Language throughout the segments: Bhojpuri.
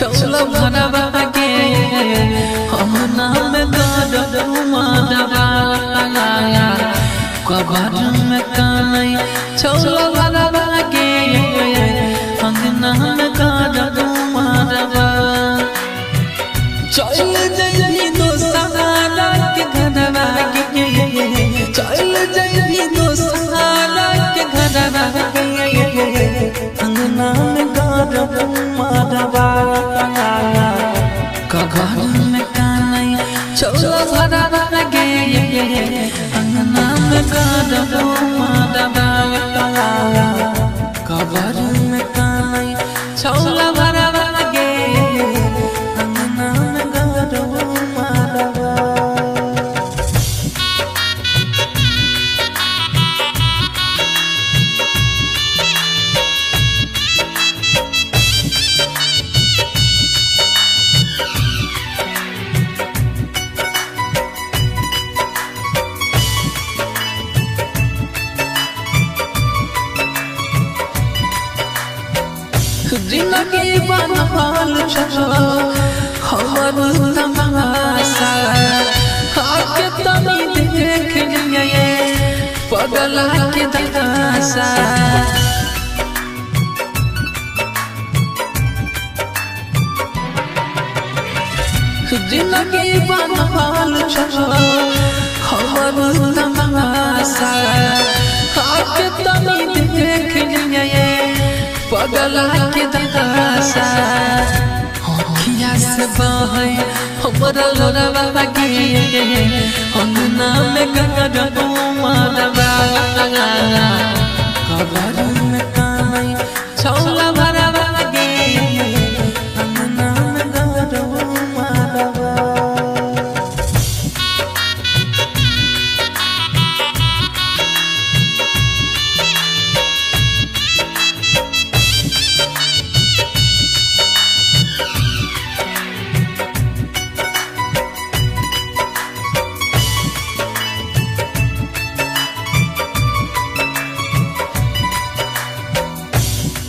चौला भरवा के हम नाम गरमा दबा कबर में कानई चौला भरवा के हम नाम गरमा दबा चल जइबी दोस्ताना के घरवा के चल जइबी दोस्ताना के घरवा के अंगना में गरमा दबा कबर में कानई चौला भरवा के अंगना में गरमा दबा कबर में कानई चौला भरवा के अंगना में गरमा दबा जिंदगी बनल छो हमर तमाशा आके तनी देख लिए पगला के दशा जिंदगी बनल छो हमर तमाशा आके तनी देख लिए पगला के दशा अखिया से बहे हमरा लोरवा के अंगना में गरमा दबा कबर में कानई चौला भरवा के अंगना में गरमा दबा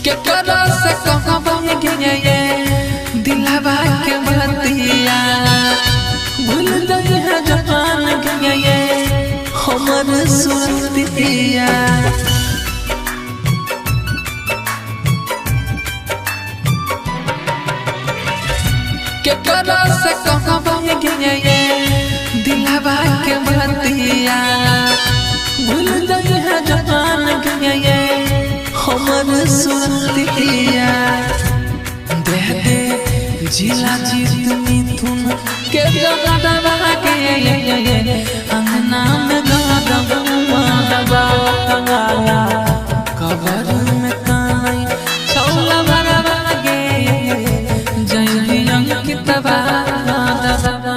केकरा से कहबा गे दिलवा के बतिया भूल गई है जहान गे हमर सुरतिया केकरा से कहबा गे दिलवा के बतिया भूल गई है जहान गे हमर सुरतिया दे दे जिला जीत मिथुन के दबा के अंगना में गरमा दबा कबर में कानई चौला भरवा के जइबी अंकितवा दबा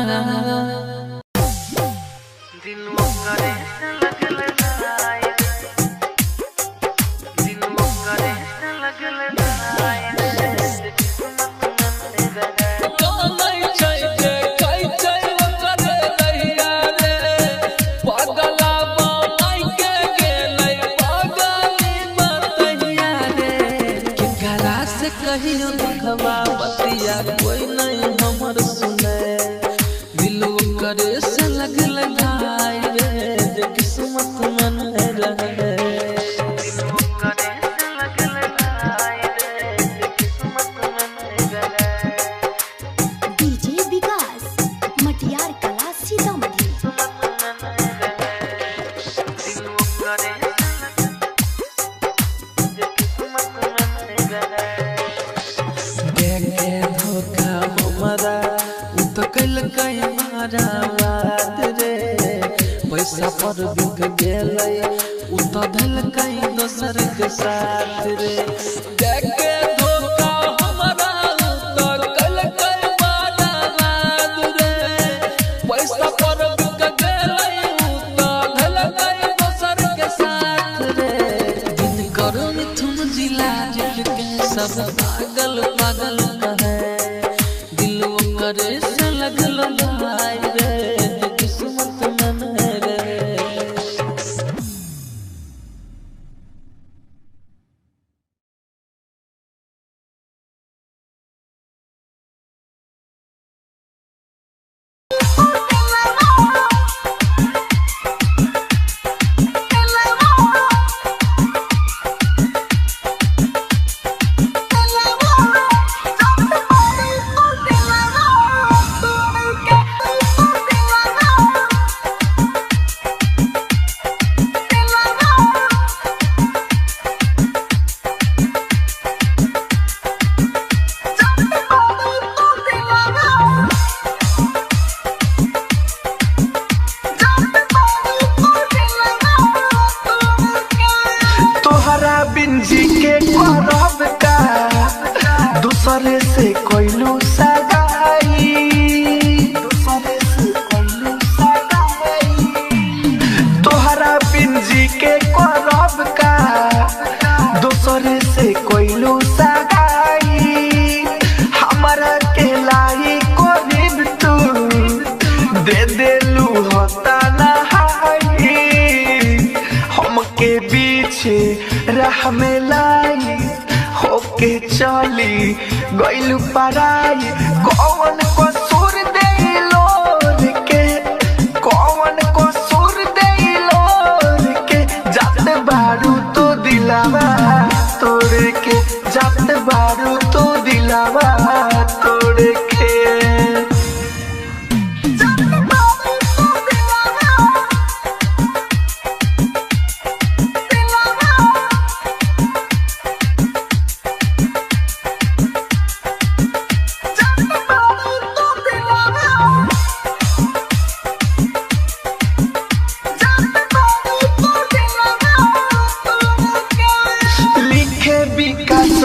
दिल करे कहियो दुखवा बतिया कोई नहीं हमर सुने दिल करे से लगल भाई रे जे किस्मत में रहे डीजे विकास मटियार कला सीतामढ़ी पैसा पर बिक गेलै उ तो धलकै दोसर के साथ रे देखे धोखा हमरा तो कलकै बर्बाद रे पैसा पर बिक गेलै उ तो धलकै दोसर के साथ रे दिन करो मिथुन जिला के सब पागल पागल कहे दिल करे से लगल भाई दूसरे से कोइलू सगाई तोहरा पिंजी के करब का दूसरे से कोइलू सगाई हमारा के लाई कोरिब तू दे देलू होता नहाई हमके बीचे राह में लाई होके चली गइलू पराई कौन कसूर देलो के कौन कसूर देलो के जात बारू तो दिलावा तोड़ के जात बारू तो दिलावा तोड़ के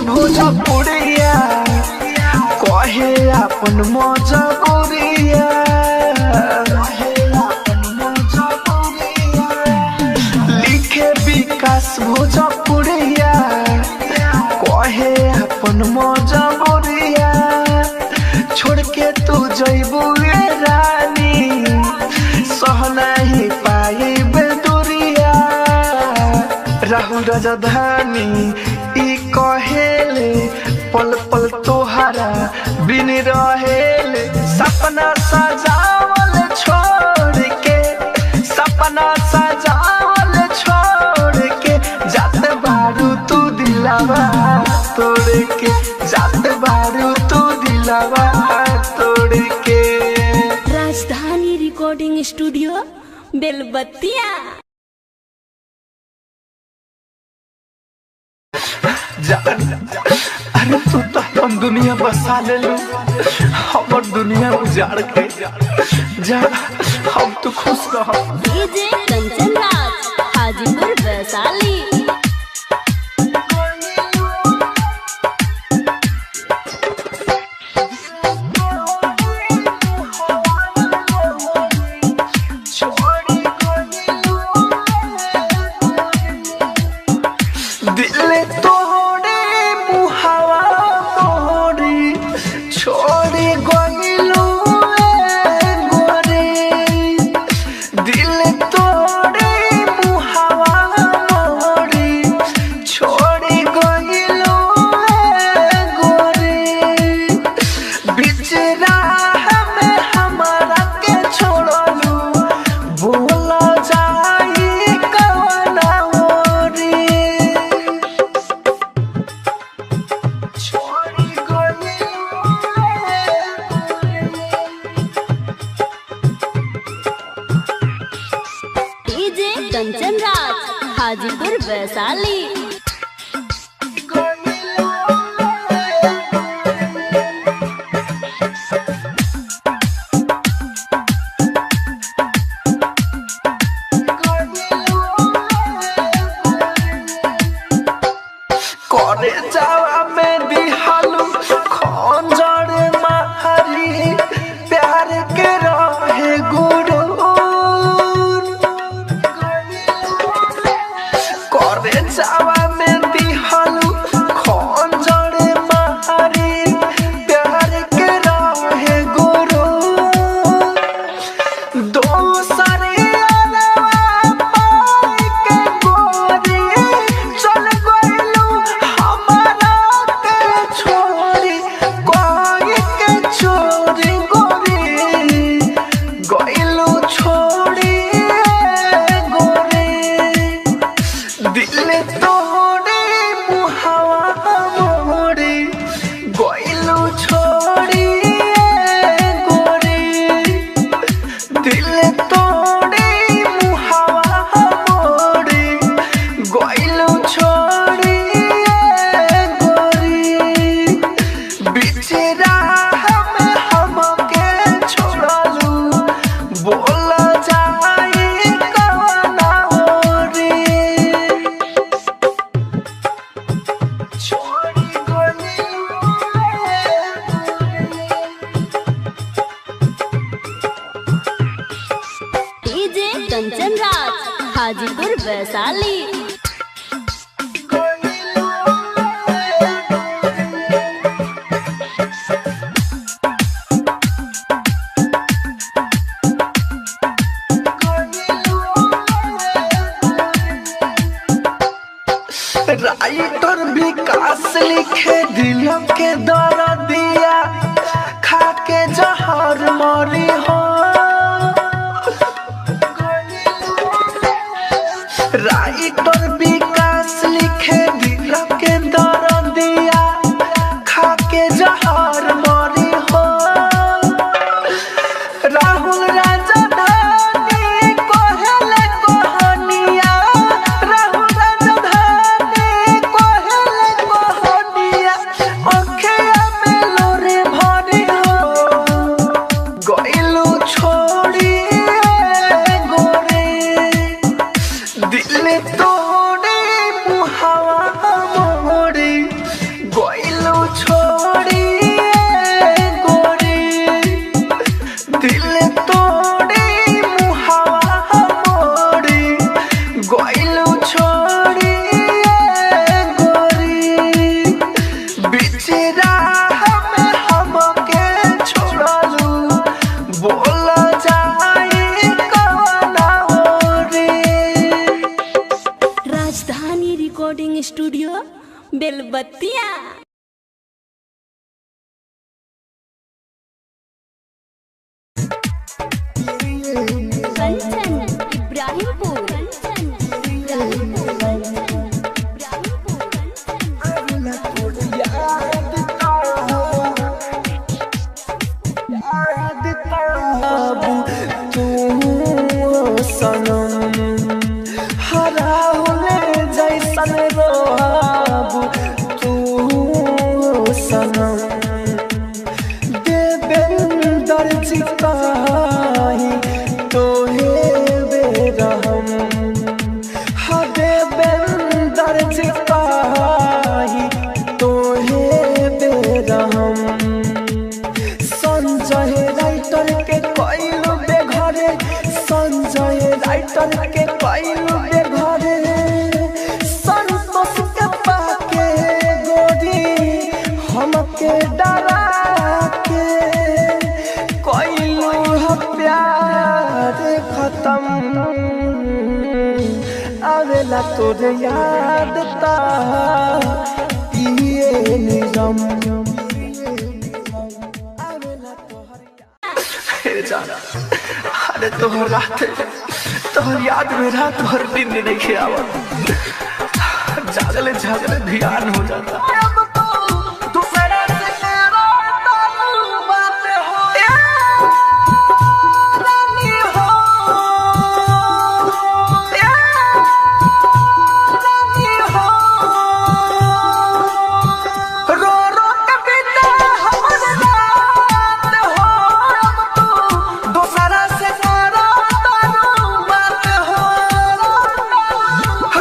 भोजपुरिया कहे अपन मजबूरिया लिखे विकास भोजपुरिया कहे अपन मजबूरिया छोड़ के तू जइबू रानी सह नहीं पाई बेदुरिया राहुल राजधानी कहेले पल पल तोहरा बिन रहेले सपना सजावल छोड़ के सपना सजावल छोड़ के जात बारू तू दिलावा तोड़ के जात बारू तू दिलावा तोड़ के राजधानी रिकॉर्डिंग स्टूडियो बेलबत्तिया अरे तू तो अपन दुनिया बसा ले लू हमर दुनिया उजाड़ के जा हम तो खुश रह डीजे कंचन राज हाजीपुर वैशाली कंचन राज हाजीपुर वैशाली करे जावा में दिहालू खंजर मारी प्यार के रहे गुरु करे जावा में दिहालू खंजर मारी प्यार के रहे गुरु दोसरे दिल तो हाजीपुर वैशाली। राइटर विकास लिखे दिल के दर्दिया खा के जहर मरी हो। राइटर विकास लिखे दिल के दर्दिया खा के जहर मरी हो। राहुल राजधानी कोहले कहानिया, राहुल राजधानी कोहले कहानिया, अखिया में लोरे भरी हो। गइलू छोड़ी गोरे दिल तोड़ी मुहावा मोड़ी। गइलू छोड़ी गोरी दिल तोड़ी मुहावा मोड़ी। गइलू छोड़ी गोरी बिचरा में हमके छोड़लू। बोल जाई कवना ओरी। राजधानी रिकॉर्डिंग स्टूडियो बेलबत्तिया। कंचन इब्राहिमपुर। कंचन इब्राहिमपुर। तू सनम हराहुले जैसन रोबू। तू सनम देवेंदर चिकाही तोहे बेरहम। हाँ देवेंदर चिकाही तोहे बेरहम। संजय राइटर के कइलू बेघरे, संजय राइटर के कइलू बेघरे। संतोष के पाके गोरी हमके डरा के कइलू ह प्यार खत्म। आवेला तोरे याद ता पिए निगम। अरे तोहर रात तोहर याद में रात भर नींद नहीं आवत। जागले जागले ध्यान हो जाता।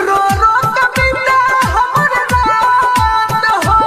रो रो कविता हमर रात हो।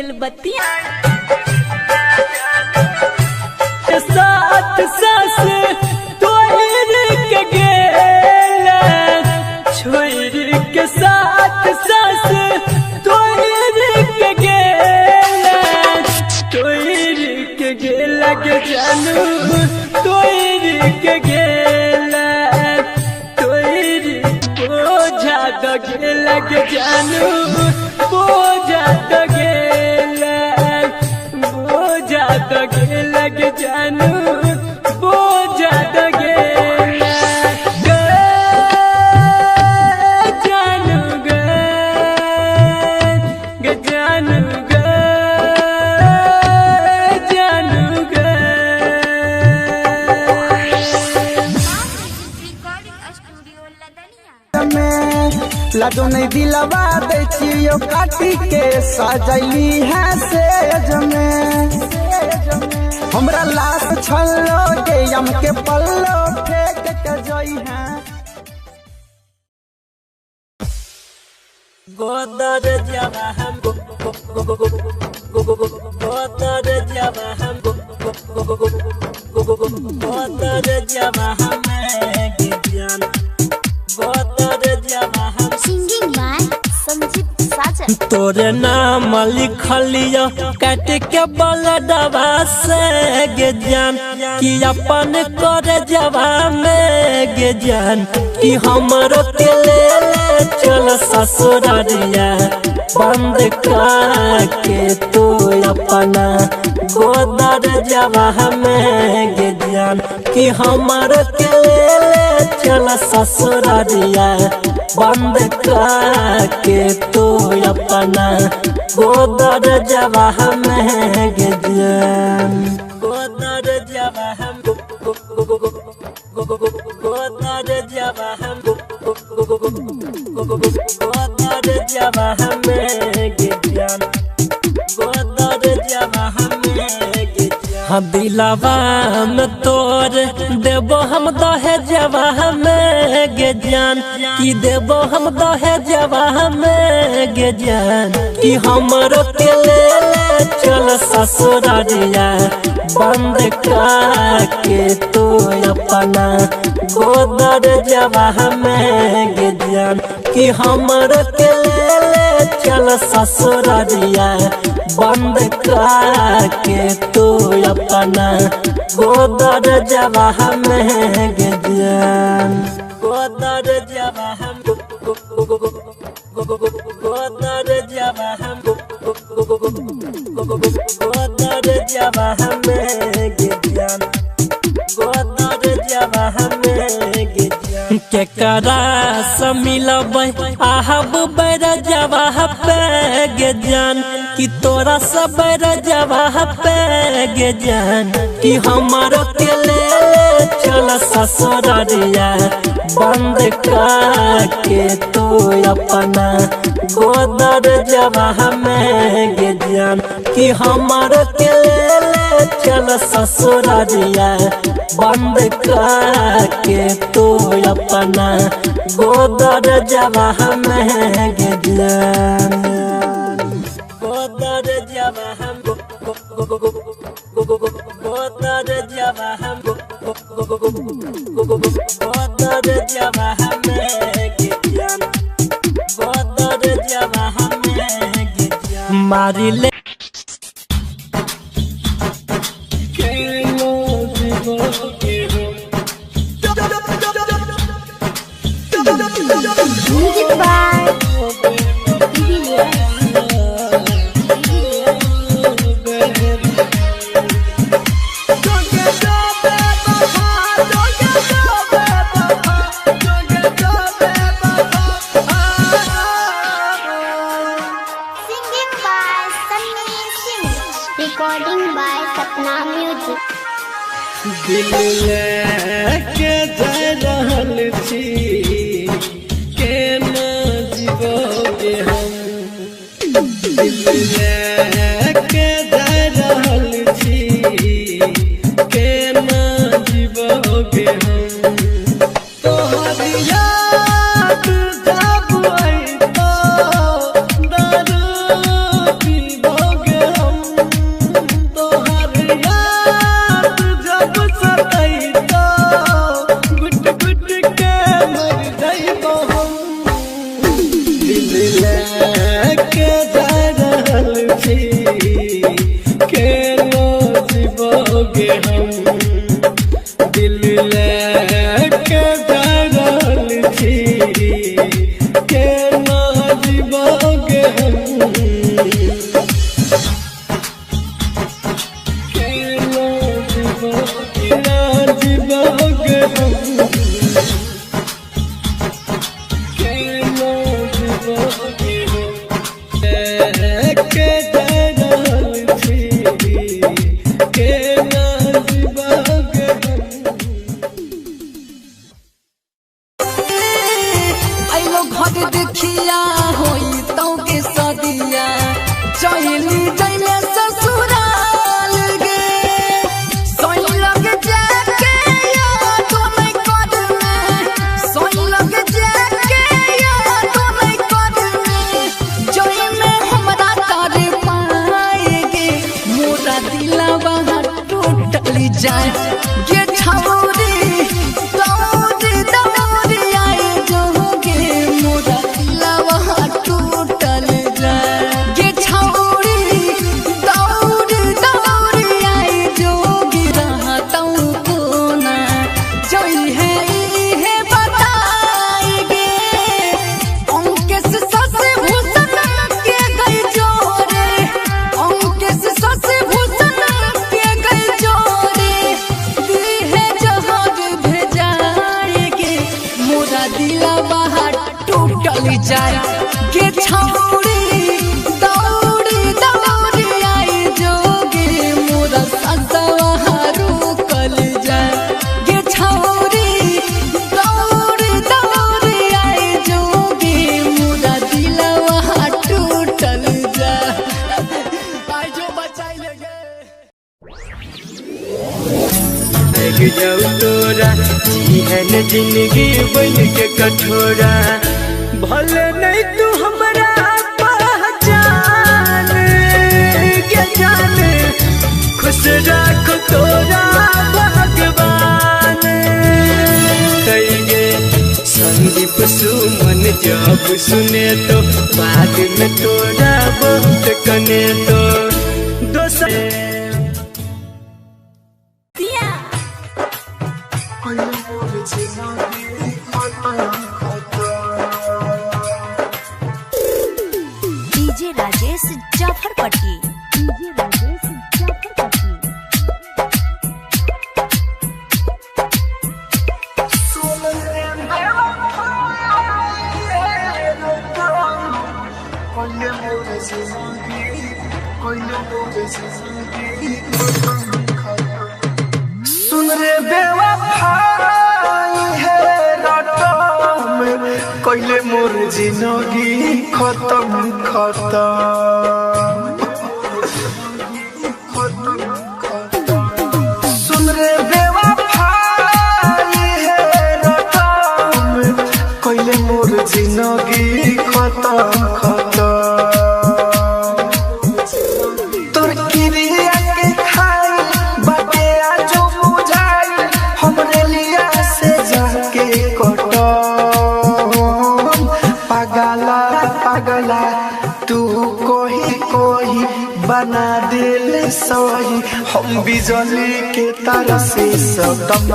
दिल बत्तियां साथ सास तोड़ के गेला छोड़ के साथ सास तोड़ के गेला तोड़ के गेला के जानू तोड़ के गेला तोड़ बोझा तो गेला के जानू बोझा तो गेला बोझा तो गेला के जानू बोझा तो गेला गे जानू गे गे जानू गे जानू गे लाजो नहीं दिलवा दे चियो काटी के सजैली है सेज में हमरा लाश छल्लो के यम के पल्लो फेंक के जई है गोदर जवा हम गोदर जवा हम गोदर जवा हम ज्ञान गोदर जवा हम सिंगिंग बाय संजीत साजन। तोरे नाम लिखलियो काट के बलडवा से गे जान कि अपन करे जवा में गे जान कि हमरो के ले चल ससुरारिया बंद करके तू अपना गोदर जवा में गे जान कि हमरो के ले चल ससुरारिया बंद करके तू अपना गोदर जवा में गे जान गोदर जवा हम गोदर जवा हम गोदर जवा में गे जान गोदर जवा में गे जान दिलवा में तोर देबो हम दहेजवा में गे जान कि देबो हम दहेजवा में गे जान कि हमरो के ले चल ससुरारिया बंद करके तू अपना गोदर जवा में गे जान कि हमरो के ले चल ससुरारिया बंद करके तू अपना गोदर जवा में गे जान गोदर जवा हम गोदर जवा हम गोदर जवा में गे जान गोदर जवा में गे जान के करा से मिलबै आहब बैर जवा पे गे जान कि तोरा से बैर जवा पे गे जान कि हमारो के ले चल ससुरारिया बंद करके तू अपना गोदर जवा में गे जान कि हमारो के ले चल ससुरारिया बंद करके तू अपना गोदर जवा में गे जान गोदर जवा हम गोदर जवा हम गोदर जवा में गे जान गोदर जवा में गे जान मारी ले music by singing by Sunny Singh recording by Sapna music. दिल लेके जा रहल छी केना जीवोगे हम दिल लेके जा रहल छी केना जीवोगे हम तोहर याद जब आई तो दारू पीबोगे जिंदगी बन के कठोरा भले नहीं तू हमारा पहचान के जाने खुश रख तोरा भगवान कहिए संदीप सुमन जब सुने तो बाद में तोरा बहुत कने तो दोस्त डीजे राजेश जाफरपट्टी सुन रे बेवफाई है रटम कइले मोर जिंदगी खत्म खत्म सुन रे बेवफाई है रटम कइले मोर जिंदगी खत्म खत्म तू कोही कोही बना दिल सोही हम बिजली के तार से सदम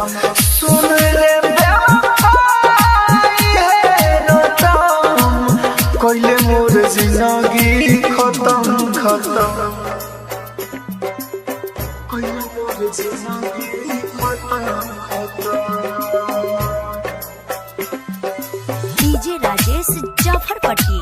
सुन रे बेवफाई है रटम कइले मोर जिंदगी खत्म खत्म कइले मोर जिंदगी खत्म खत्म डीजे राजेश जाफरपट्टी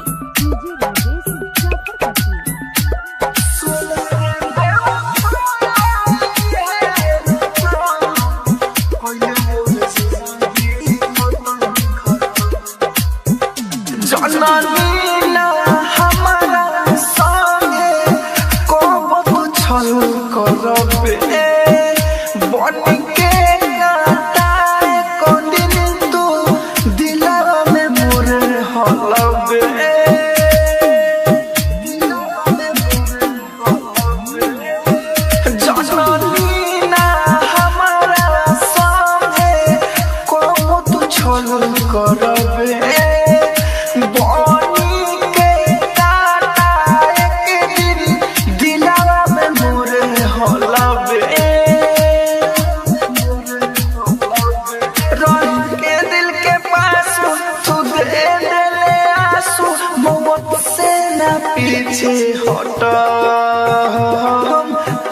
पीछे हट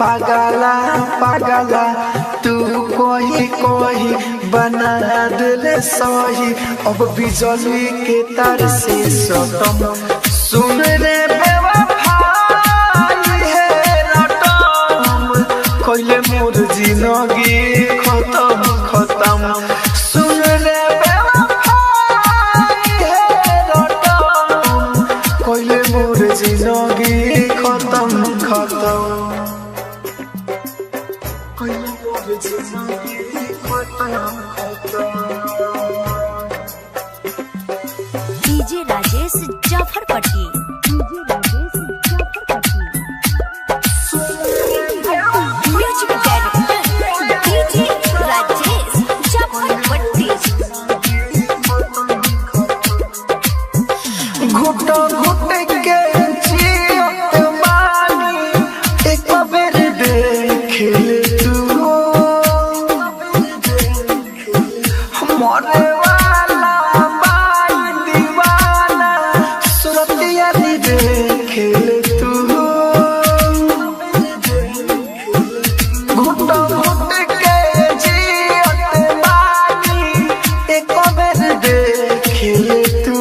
पागला पागला तू को कही कही बना दिले सही अब बिजली के तार से सतम सुन रे बेवफाई है रटम कोइले मोर जिंदगी खत्म खत्म सुन रे बेवफाई है रटम कोइले मोर जिंदगी खत्म खत्म कोइले मोर जिंदगी खत्म DJ Rajesh Jafarpatti music director DJ Rajesh Jafarpatti घुट घुट के जियत बानी एक बेर देख ले तू मरे वाला बाई दीवाना सुरतिया दी देख ले तू घुट घुट के जियत बानी एक बेर देख ले तू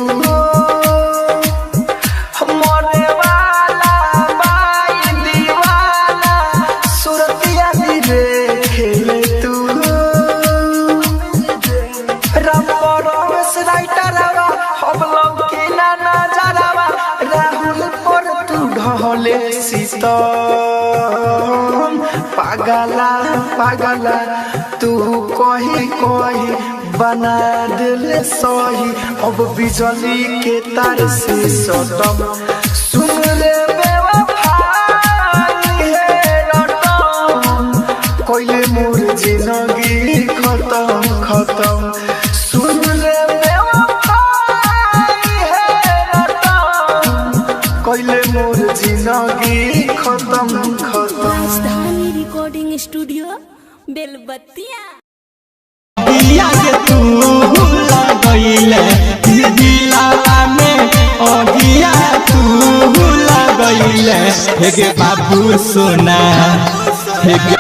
मरे वाला बाई दीवाना सुरतिया दी देख ले तू रबरस राइटरवा हम लोग के ना नजरवा राहुल पर तू ढले सीतम पागला पागला तू कही कही बना दिले सही अब बिजली के तार से सतम सुन रे बेवफाई है रटम कोइले मोर जिंदगी खत्म खत्म सुन रे बेवफाई है रटम कोइले मोर जिंदगी खत्म खत्म राजधानी रिकॉर्डिंग स्टूडियो बेलबत्तिया दिया के तू लगइले दिलाला में अगिया तू लगइले हे गे बाबू सोना हे गे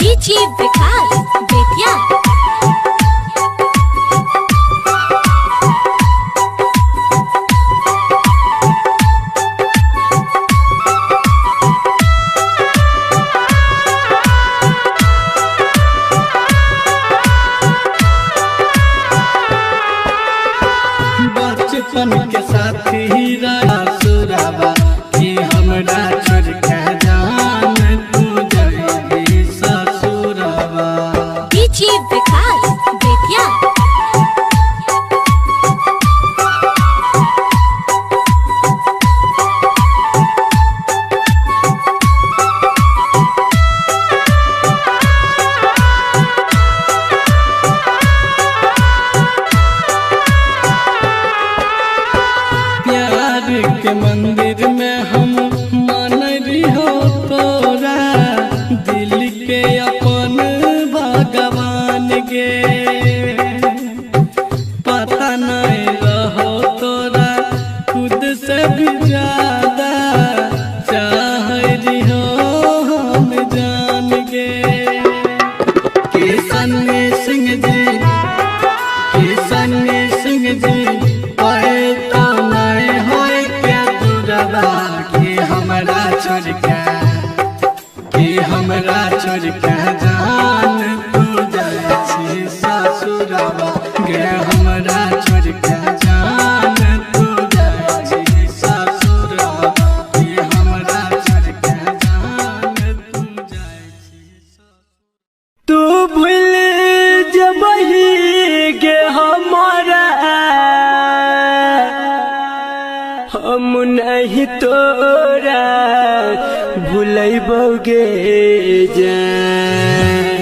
डीजे विकास बेतिया बचपन के साथी रहा सुराबा कि हमरा छोड़ के जान तू जाएगी ससुराबा डीजे विकास बेतिया प्यार के मंदिर में हम मान रही हो तोरा दिल के अपन भगवान के पता नहीं रहो तोरा खुद से भी ज्यादा चाह रही हो हम जान के किशन सिंह जी किशन सिंह जी पाए तो नहीं होए के दूरबा कि हमरा छोड़ के जान तू जाए छी ससुराबा गे हमरा छोड़ के जान तू जाए छी ससुराबा कि हमरा छोड़ के जान तू जाए छी तू भूल जबही गे हमारा हम नहीं तोरा भूलैबोगे जान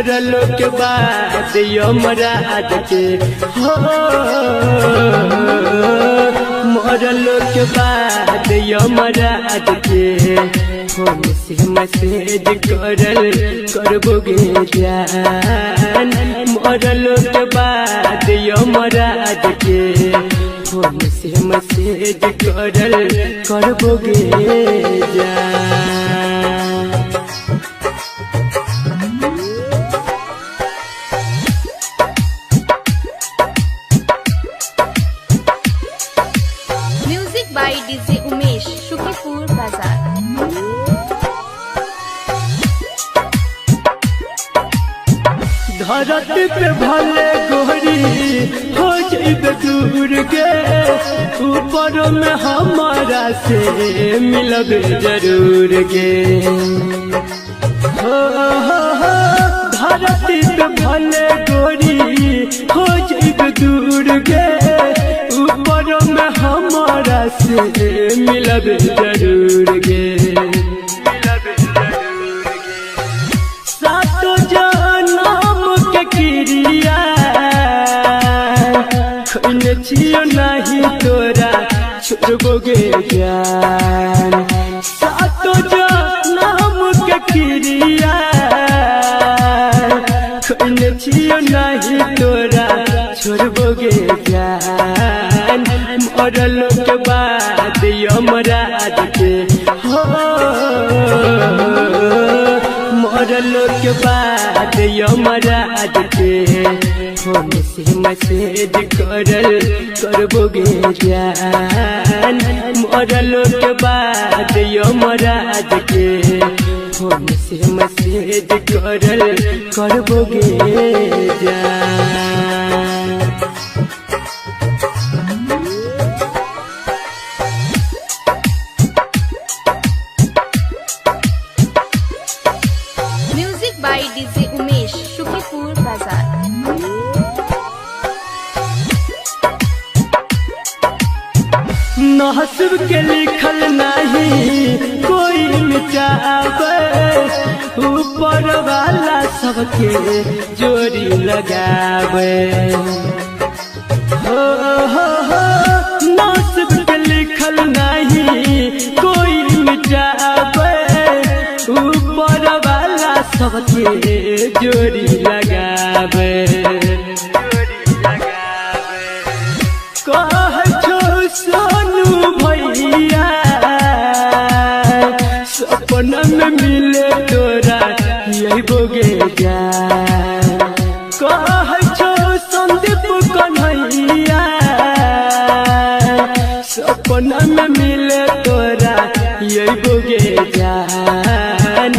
मरलो के बाद यमराज के हो मरलो के बाद यमराज के फोन से मैसेज करबोगे जान मरलो के बाद यमराज के फोन से मैसेज करबोगे जान। Music by DJ Umesh, Shukipur Bazar. धरती पे भले गोरी हो जाइबे दूर के ऊपर में हमारा से मिलब जरूर के हो धरती पे भले गोरी हो जाइबे दूर के ऊपर में हमारा से मिलब जरूर के सातो जनम के क्रिया खैले छियो नहीं तोरा छोड़बोगे जान सातो जनम के क्रिया खैले छियो नहीं तोरा छोड़बोगे जान मरलो के बाद यमराज के हो मरलो के बाद यमराज के फोन से मैसेज करबोगे जान मरलो के बाद यमराज के फोन से मैसेज करबोगे जान। Music by DJ Umesh, Shukipur Bazar. नसीब के लिखल नहीं कोई मिटावे ऊपर वाला सबके जोड़ी लगावे हो नसीब के लिखल नहीं कोई मिटावे ऊपर वाला सबके जोड़ी लगावे कह सोनू भैया सपना में मिले तोरा यही बोगे जान कह संदीप कन्हैया सपना में मिले तोरा यही बोगे जान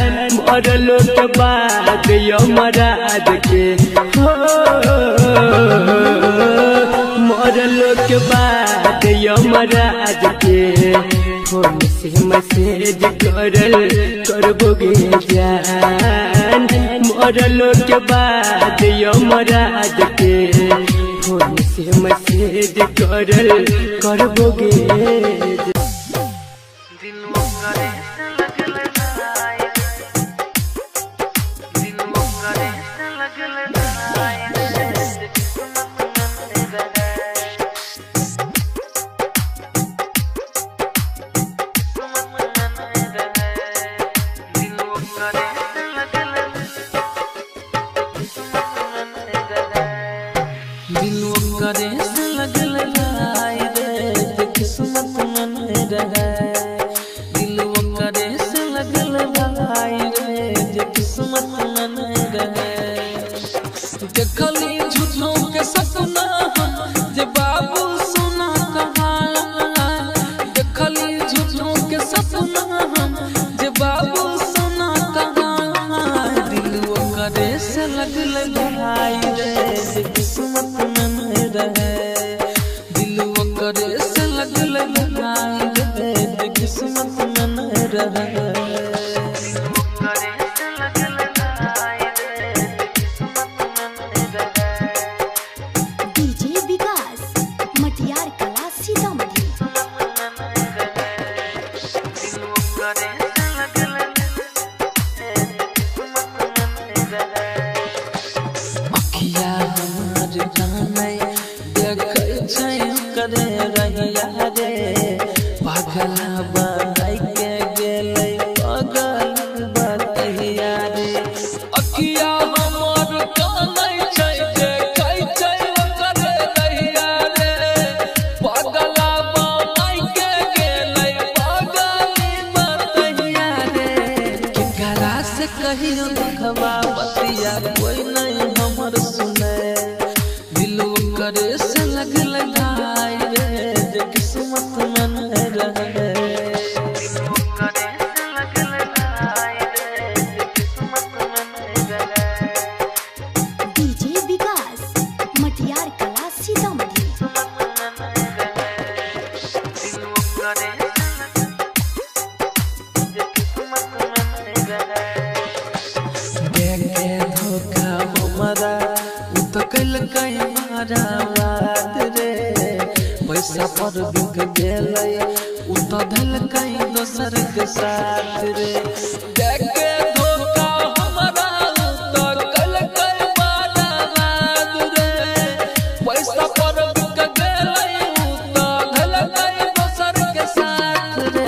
मरलो के बाद यमराज के हो मरलो के बाद यमराज के फोन से मैसेज करबोगे जान मरलो के बाद यमराज के फोन से मैसेज करबोगे जान। करे से लगल लाई रे किस्मत मन रहे दिलवा करे से लगल लाई रे किस्मत मन रहे देखली झूठों के सपना जे बाबू सोना कहा देखली झूठों के सपना जे बाबू सोना कहा दिलवा करे से लगल लाई रे किस्मत मन रहे दिलवा करे से लगल लाई रे किस्मत मन रहे डीजे विकास, मटियार कला, सीतामढ़ी। छै करे रहिया रे पागला बनाई के गेलै पागल बतैया रे अखिया हमर कानै छै जे कहै छै करे रहिया रे पागला बनाई के गेलै पागल बतैया रे केकरा से कहियो दुखवा बतिया कोई नहीं हमर सुने दिल करे से लगल घाय रे जे किस्मत में नहीं रहे डीजे विकास मटियार कला सीतामढ़ी। देखे धोखा हमारा उ तो कल कई मारा बात रे पैसा पर बिक गेलै उ तो धल कई दोसर के साथ रे देखे धोखा हमारा उ तो कल कई मारा बात रे पैसा पर बिक गेलै उ तो धल कई दोसर के साथ रे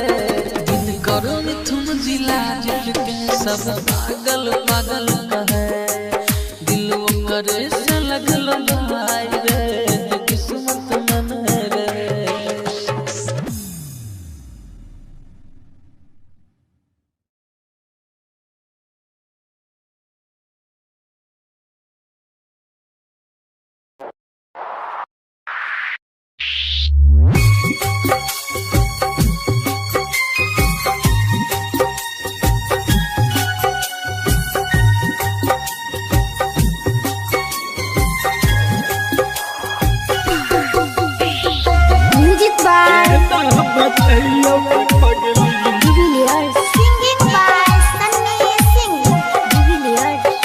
दिन करो तुम जिला जिल के सब पागल पागल कहे दिल करे से लगल भाई रे जे किस्मत में नहीं रहे music by Devilliers singing by Sunny Singh Devilliers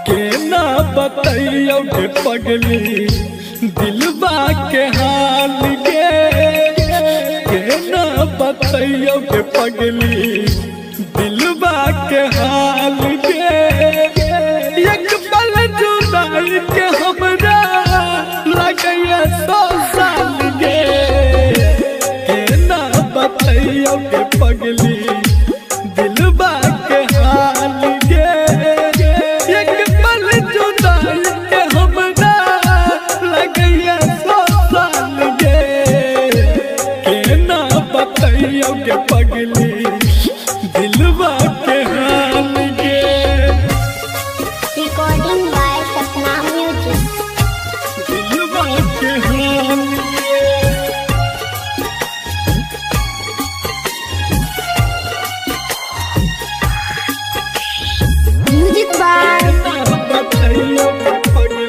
केना बतैयो के पगली दिलबा के हाल गे केना बतैयो के पगली दिलबा के हाल गे एक पल जुदाई के हमरा लगैया 100 साल गे केना बतैयो के पगली दिलबा के हाल गे एक पल जुदाई के हमरा लगैया 100 साल गे केना बतैयो के पगली दिलबा के हाल गे रिकॉर्डिंग बाय सपना म्यूजिक दिलबा के हाल गे म्यूजिक बाय बतैयो के पगली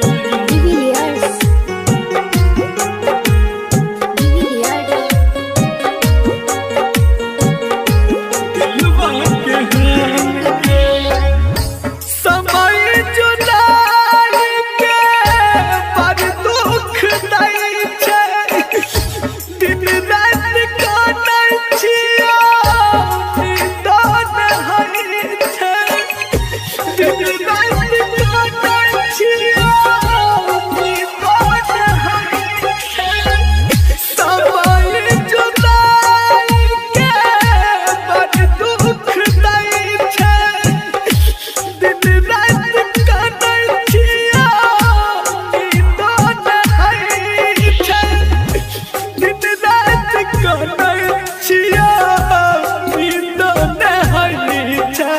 डिविलियर्स डिविलियर्स दिलबा के हाल गे समय जुदाई के बड़ दुख दै छै दिन रात काटै छियै निदान होइ छै दिन रात काटै छियै निदान होइ छै समय जुदाई के बड़ दुख दै छै दिन रात काटै छियै निदान होइ छै दिन रात काटै छियै निदान होइ छै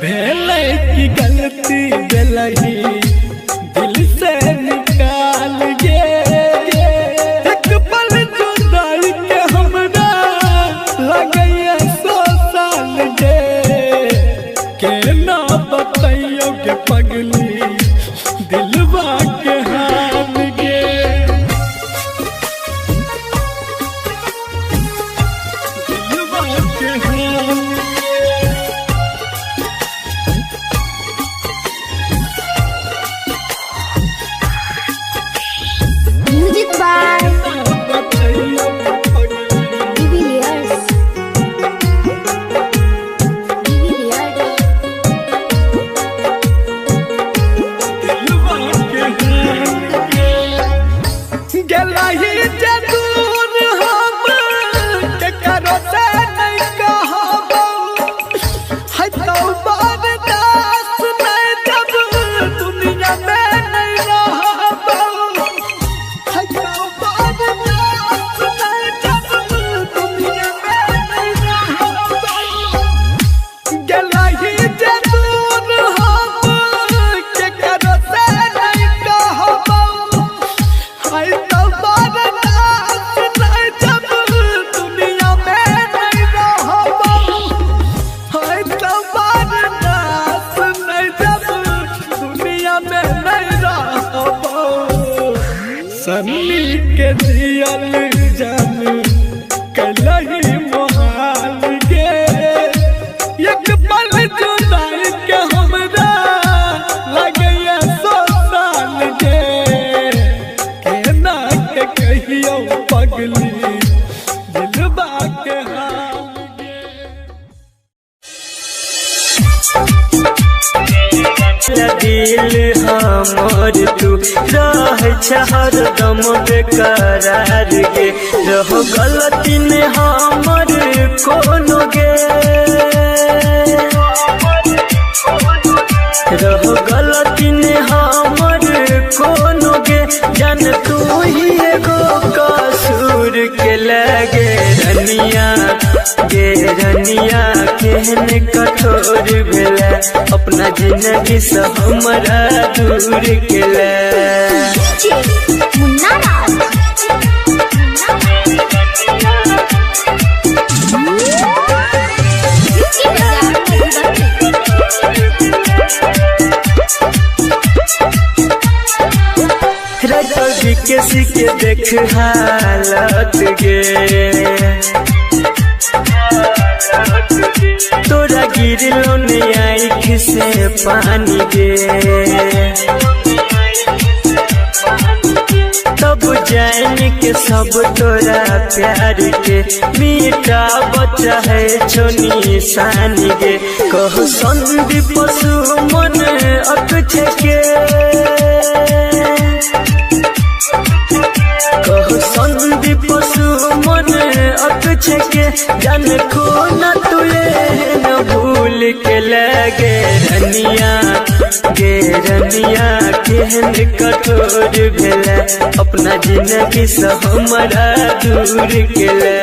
भेलै की गलती भेलही दिल से निकाल गे एक पल जुदाई के हमरा लगैया 100 साल गे केना बतैयो के पगली दिलबा के हाल गे दिलबा के हाल गे म्यूजिक बाय बतैयो के पगली डिविलियर्स डिविलियर्स रही जे दूर हम के करो से नहीं कहबो हाय तो बर्दाश्त नहीं जब दुनिया में नहीं रहबो हाय तो बर्दाश्त नहीं जब दुनिया में नहीं रहबो सन्नी के दियल जान कलही मोहाल गे एक पल जुदाई के हमरा लगे 100 साल गे केना के कहियो पगली दिलबा के हाल दिल हमर तू रह हरदम बेकरार गे रह गलती में हमर कोनो गे रह गलती में हमर कोनो गे जान तू ही एगो कसूर के लगे रनिया गे रनिया केहन कठोर भेला अपना जिंदगी से हमरा दूर केला मुन्ना राज रटोगी किसी के देख हालत गे तोरा गिरलो ने आँख से पानी गे तब जान के सब तोरा प्यार के मीठा बच्चा है छोनी सानी गे कहो संदीप पशु मन अकछ के कहो संदीप पशु मन अकछ के जान को न तुए न भूल के लगे रनिया गे रनिया केहन कठोर भेला अपना जिंदगी से हमरा दूर केला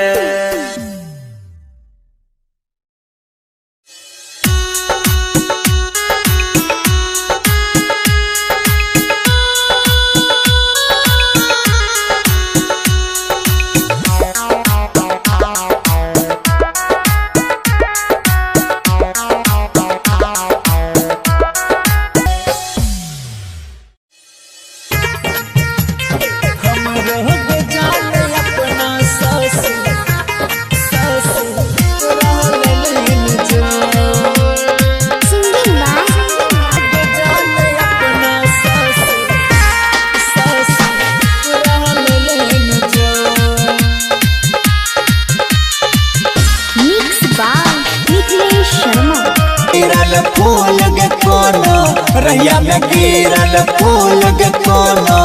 फूल गे कोनो रहिया में गिरल फूल गे कोनो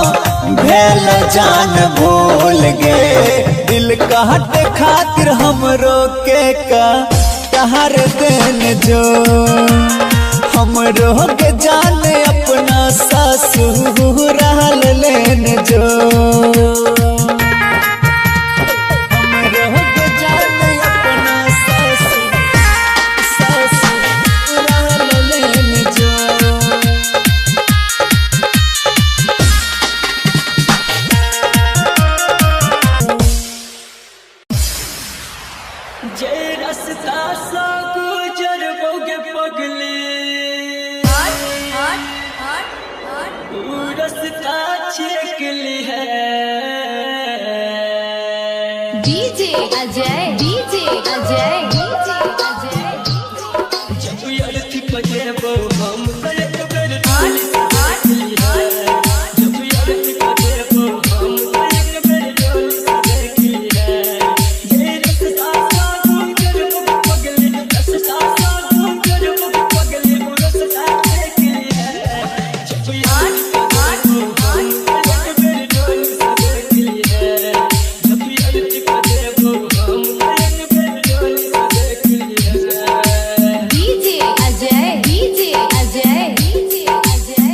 भेल जान भूल गे दिल काटे खातिर हमरो के कहर देन जो हमरो के जान अपना ससुराल लेन जो DJ Ajay DJ Ajay DJ Ajay जब यार थी बजेबो हम एक बेर जब यार थी बजेबो हम एक बेर डोल देखी है ये रस्ता साथ कर पगली रस्ता साथ कर पगली रस्ता देखी है जब यार थी बजेबो हम एक बेर डोल देखी है जब यार थी बजेबो हम एक बेर डोल देखी है DJ Ajay DJ Ajay DJ Ajay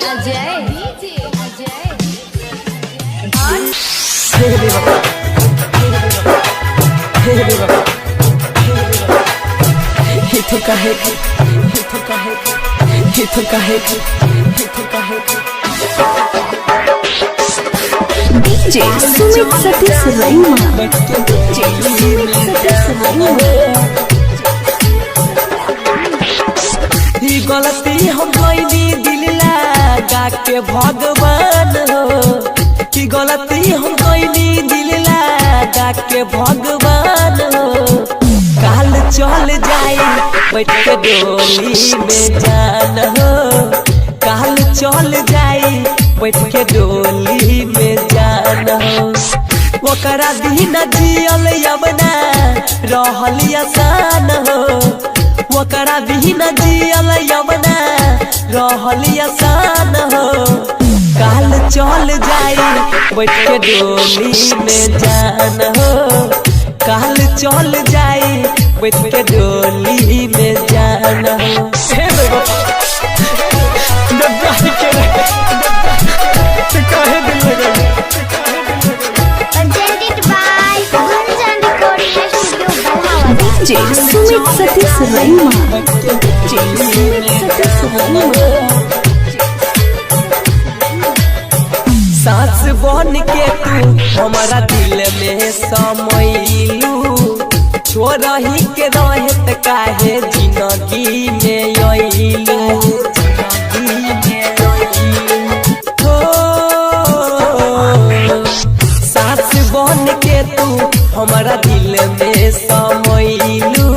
Ajay DJ Sumit Satish Raima DJ Sumit Satish Raima ही गलती हम कोई दिल लगा के भगवान हो ही गलती हम कोई दिल लगा के भगवान हो काल चल जाए बैठ के डोली में जान हो काल चल जाए बैठ के डोली में जान हो ओकरा बिन जियल यमुना रहल आसान हो ओकरा बिन जियल यमुना रहल आसान हो काल चल जाए बैठ के डोली में जान हो काल चल जाए बैठ के डोली में जान हो डीजे सुमित सतीश रैमा डीजे सुमित सतीश रैमा सांस बन के तू हमारा दिल में समैलू छोड़ही के रहत काहे जिंदगी में अइलू सांस बन के तू हमारा दिल में समैलू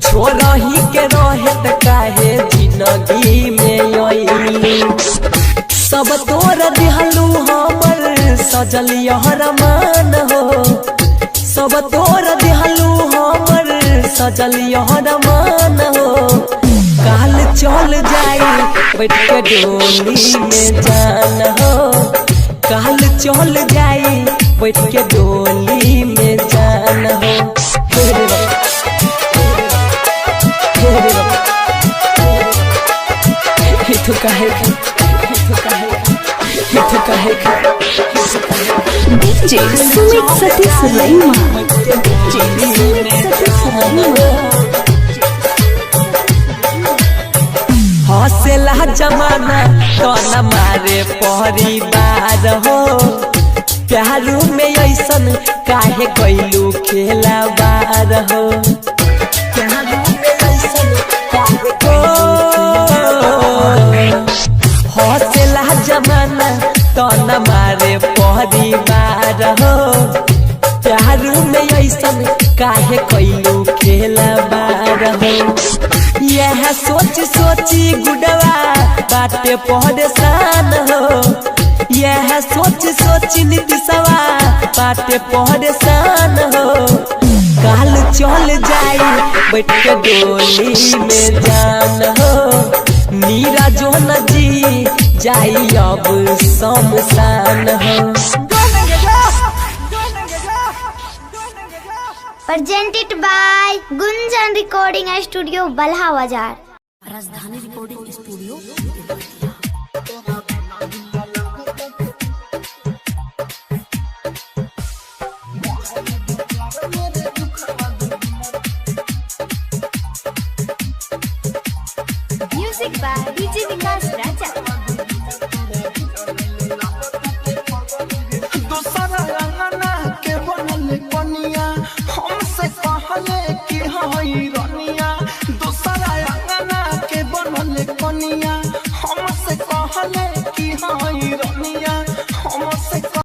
छोड़ही के रहत काहे जिंदगी में अइलू सब तोर दिहलू हमर सजल यहरमान हो सब तोर दिहलू हमर सजल यहरमान हो काल चल जाए बैठ के डोली में जान हो काल चल जाए बैठ के डोली में जान हो डीजे सुमित सतीश रैमा डीजे सुमित सतीश रैमा हौसला जमाना कौन मारे परिवार हो प्यारू में ऐसन काहे कैलू खेलावार हो प्यारू में ऐसन काहे हौसला जमाना तन मारे परिवार हो प्यारू में ऐसन काहे कैलू खेलावार हो यह सोच सोची गुडवा बाटे परेशान हो यह सोच सोच नीतीशवा बाटे परेशान हो काल चल जाए बैठ के डोली में जान हो नीरा जो न जी जाई अब शमशान हो presented by Gunjan Recording Studio Balha Bazaar Rajdhani recording studio music by DJ Vikas Raja हमसे कहले कि हई